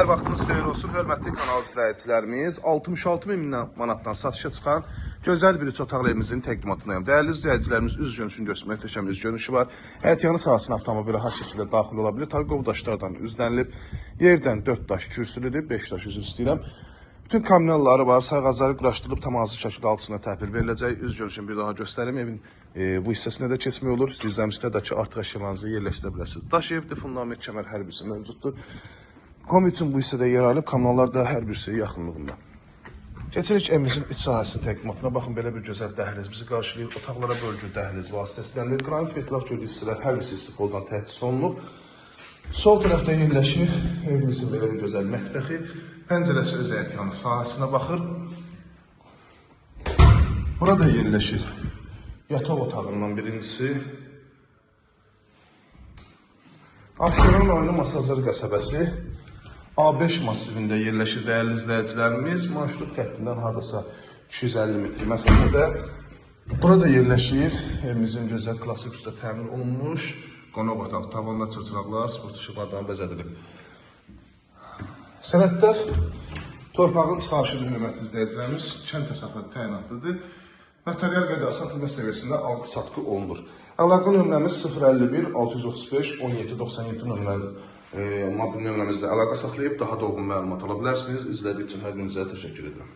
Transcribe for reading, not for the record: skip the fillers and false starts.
Hər vaxtınız xeyir olsun, hörmətli kanal izləyicilərimiz. 66.000 manatdan satışa çıxan gözəl bir üç otaqlı evimizin təqdimatındayım. Dəyərli izləyicilərimiz, üz görünüşünü göstərmək möhtəşəm üz görünüşü var. Həyətyanı sahəsində avtomobili rahat şəkildə daxil ola bilir. Tarqov daşlardan üzlənilib, yerdən 4 daş kürsülüdür, 5 daş üzr istəyirəm. Bütün kommunalları var, sayğacları quraşdırılıb tamamazı şəkildə altısına təhvil veriləcək. Üz görünüşünü bir daha göstərim. Evin bu hissəsinə də keçmək olur. Sizləmişdə də ki, artıq əşyalarınızı yerləşdirə bilərsiniz. Daş evdir, fundament kəmər hər birisi mövcuddur. Komi üçün bu hissədə yer alıb, kanallar da hər birisi yaxınlığında. Keçirik evimizin iç sahəsinin təqdimatına. Baxın, belə bir gözəl dəhliz bizi qarşılayır. Otaqlara bölgü dəhliz vasitəsiləridir. Qranit metlaq gördüyü hissələr hər birisi istifadan təchiz olunub. Sol tərəfdə yerləşir evimizin belə bir gözəl mətbəxi. Pəncərəsi öz həyətyanı sahəsinə baxır. Burada yerləşir yataq otağından birincisi. Abşeron rayonu Masazır qəsəbəsi A5 massivində yerləşir dəyərli izləyicilərimiz. Marşrut xəttindən hardasa 250 metr məsafədə. Burada yerləşir evimizin gözəl klasik üstə təmin olunmuş qonaq otaq. Tavanda çırçıraqlar, sport işıqlardan bəzədilib. Sənədlər torpağın çıxarışıdır, hörmətli izləyicilərimiz. Kənd təsərrüfatı təyinatlıdır. Material qaydası satılma səviyyəsində alqı-satqı olunur. Əlaqə nömrəmiz 051 635 1797 nömrəlidir. Mobil nömrəmizdə əlaqə saxlayıb daha dolğun məlumat ala bilərsiniz. İzlədiyiniz üçün hər birinizə təşəkkür edirəm.